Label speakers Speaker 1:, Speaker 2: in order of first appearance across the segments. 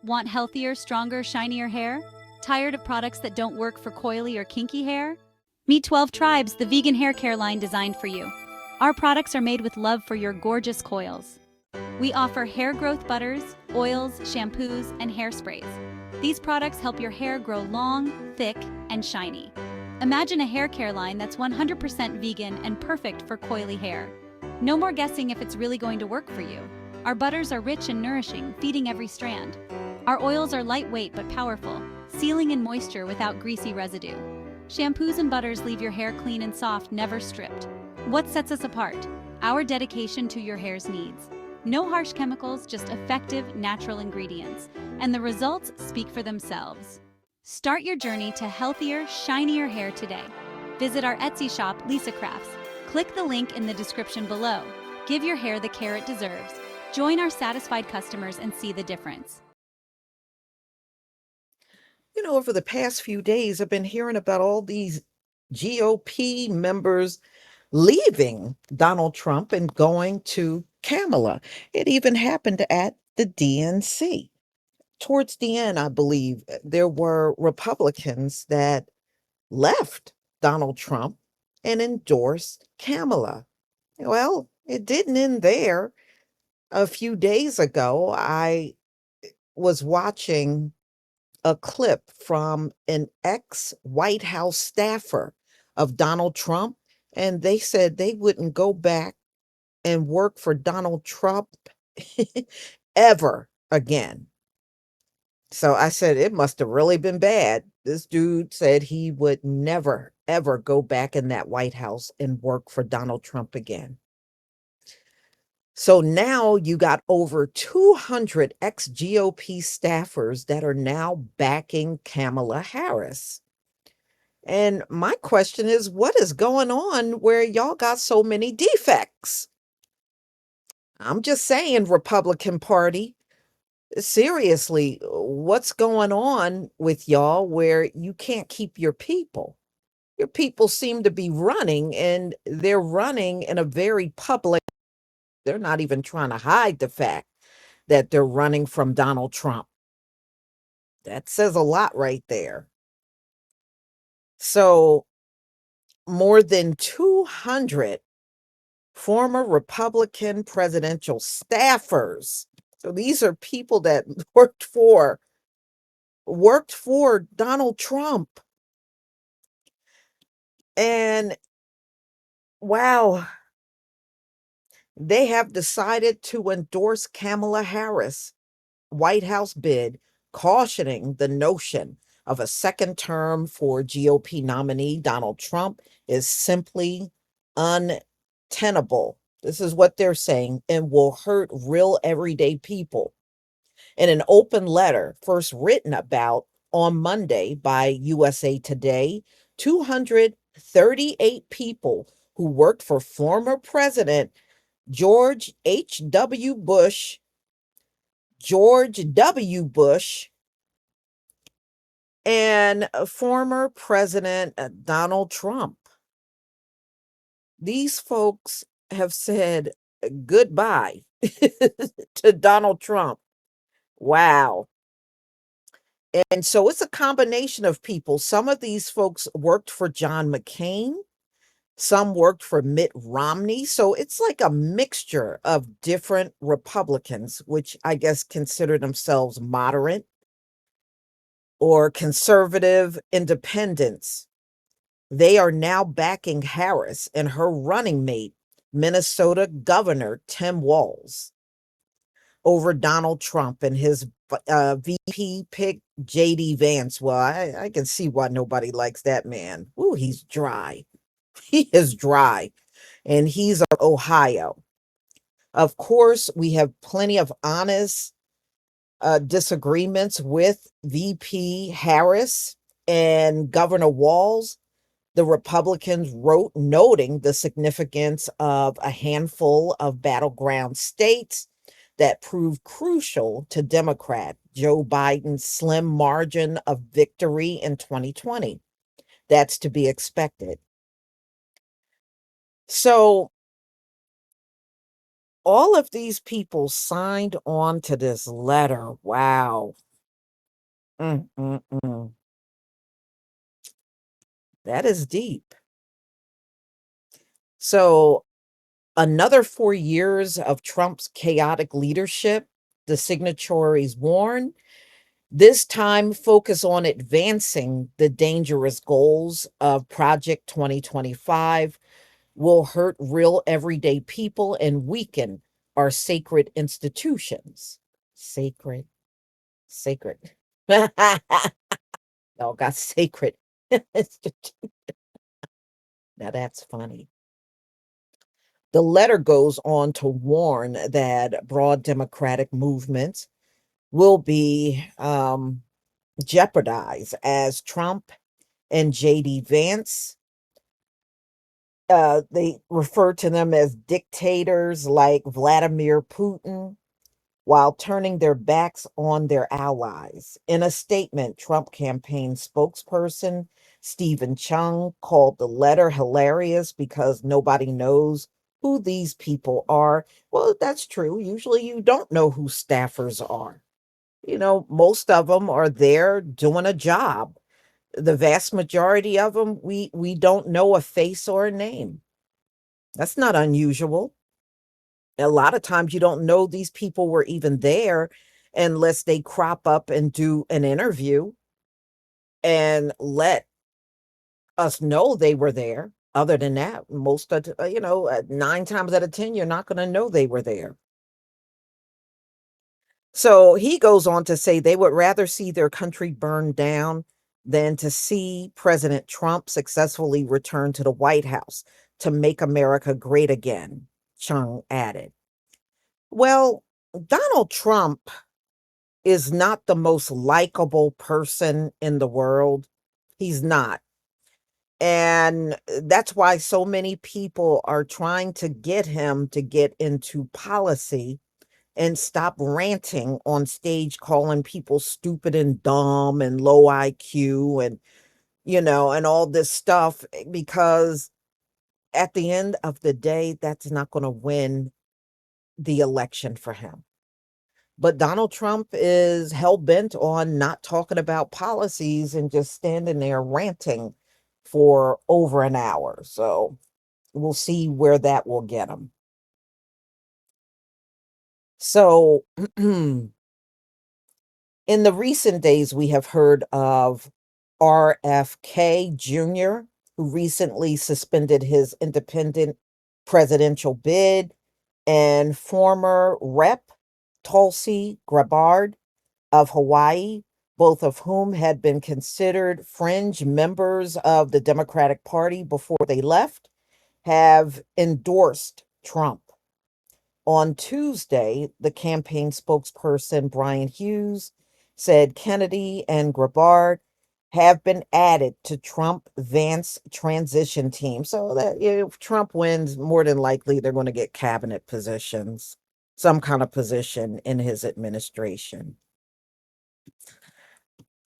Speaker 1: Want healthier, stronger, shinier hair? Tired of products that don't work for coily or kinky hair? Meet 12 Tribes, the vegan hair care line designed for you. Our products are made with love for your gorgeous coils. We offer hair growth butters, oils, shampoos, and hairsprays. These products help your hair grow long, thick, and shiny. Imagine a hair care line that's 100% vegan and perfect for coily hair. No more guessing if it's really going to work for you. Our butters are rich and nourishing, feeding every strand. Our oils are lightweight but powerful, sealing in moisture without greasy residue. Shampoos and butters leave your hair clean and soft, never stripped. What sets us apart? Our dedication to your hair's needs. No harsh chemicals, just effective, natural ingredients. And the results speak for themselves. Start your journey to healthier, shinier hair today. Visit our Etsy shop, Lisa Crafts. Click the link in the description below. Give your hair the care it deserves. Join our satisfied customers and see the difference.
Speaker 2: Over the past few days, I've been hearing about all these GOP members leaving Donald Trump and going to Kamala. It even happened at the DNC. Towards the end, I believe there were Republicans that left Donald Trump and endorsed Kamala. Well, it didn't end there. A few days ago, I was watching a clip from an ex White House staffer of Donald Trump, and they said they wouldn't go back and work for Donald Trump ever again. So I said, it must have really been bad. This dude said he would never, ever go back in that White House and work for Donald Trump again. So now you got over 200 ex-GOP staffers that are now backing Kamala Harris. And my question is, what is going on where y'all got so many defects? I'm just saying, Republican Party, seriously, what's going on with y'all where you can't keep your people? Your people seem to be running, and they're running in a very public. They're not even trying to hide the fact that they're running from Donald Trump. That says a lot right there. So, more than 200 former Republican presidential staffers. So these are people that worked for Donald Trump. And wow, they have decided to endorse Kamala Harris' White House bid, cautioning the notion of a second term for GOP nominee Donald Trump is simply untenable. This is what they're saying, and will hurt real everyday people. In an open letter first written about on Monday by USA Today, 238 people who worked for former President George H.W. Bush, George W. Bush, and former President Donald Trump. These folks have said goodbye to Donald Trump. Wow. And so it's a combination of people. Some of these folks worked for John McCain, some worked for Mitt Romney. So it's like a mixture of different Republicans, which I guess consider themselves moderate or conservative independents. They are now backing Harris and her running mate, Minnesota Governor Tim Walz, over Donald Trump and his VP pick, JD Vance. Well, I can see why nobody likes that man. Ooh, he's dry. He is dry, and he's of Ohio. Of course, we have plenty of honest disagreements with VP Harris and Governor Walz. The Republicans wrote noting the significance of a handful of battleground states that proved crucial to Democrat Joe Biden's slim margin of victory in 2020. That's to be expected. So, all of these people signed on to this letter. Wow. Mm, mm, mm. That is deep. So, another 4 years of Trump's chaotic leadership, the signatories warn, this time focus on advancing the dangerous goals of Project 2025 will hurt real everyday people and weaken our sacred institutions. Sacred, sacred. Y'all got sacred. Now that's funny. The letter goes on to warn that broad democratic movements will be jeopardized as Trump and JD Vance, they refer to them as dictators like Vladimir Putin while turning their backs on their allies. In a statement, Trump campaign spokesperson Stephen Chung called the letter hilarious because nobody knows who these people are. Well, that's true. Usually you don't know who staffers are. Most of them are there doing a job. The vast majority of them, we don't know a face or a name. That's not unusual. A lot of times you don't know these people were even there unless they crop up and do an interview and let us know they were there. Other than that, most of 9 times out of 10, you're not going to know they were there. So he goes on to say they would rather see their country burned down than to see President Trump successfully return to the White House to make America great again, Chung added. Well, Donald Trump is not the most likable person in the world. He's not. And that's why so many people are trying to get him to get into policy and stop ranting on stage, calling people stupid and dumb and low IQ and all this stuff, because at the end of the day, that's not going to win the election for him. But Donald Trump is hell bent on not talking about policies and just standing there ranting for over an hour. So we'll see where that will get him. So in the recent days, we have heard of RFK Jr., who recently suspended his independent presidential bid, and former Rep. Tulsi Gabbard of Hawaii, both of whom had been considered fringe members of the Democratic Party before they left, have endorsed Trump. On Tuesday, the campaign spokesperson Brian Hughes said Kennedy and Gabbard have been added to Trump Vance transition team. So that if Trump wins, more than likely they're going to get cabinet positions, some kind of position in his administration.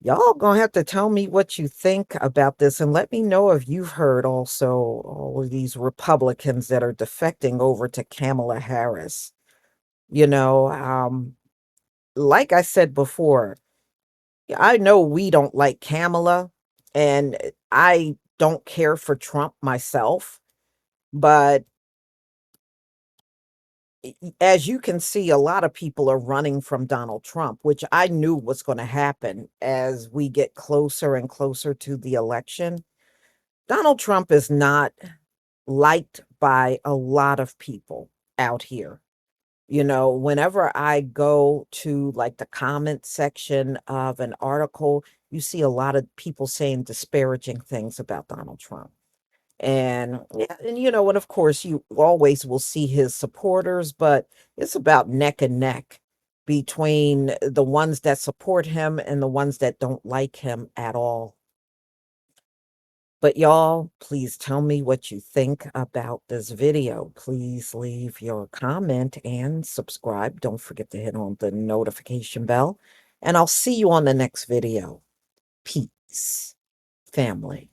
Speaker 2: Y'all gonna have to tell me what you think about this and let me know if you've heard also all of these Republicans that are defecting over to Kamala Harris. You know, like I said before, I know we don't like Kamala, and I don't care for Trump myself, but as you can see, a lot of people are running from Donald Trump, which I knew was going to happen as we get closer and closer to the election. Donald Trump is not liked by a lot of people out here. Whenever I go to like the comment section of an article, you see a lot of people saying disparaging things about Donald Trump. And yeah, and of course you always will see his supporters, but it's about neck and neck between the ones that support him and the ones that don't like him at all. But y'all, please tell me what you think about this video. Please leave your comment and subscribe. Don't forget to hit on the notification bell. And I'll see you on the next video. Peace, family.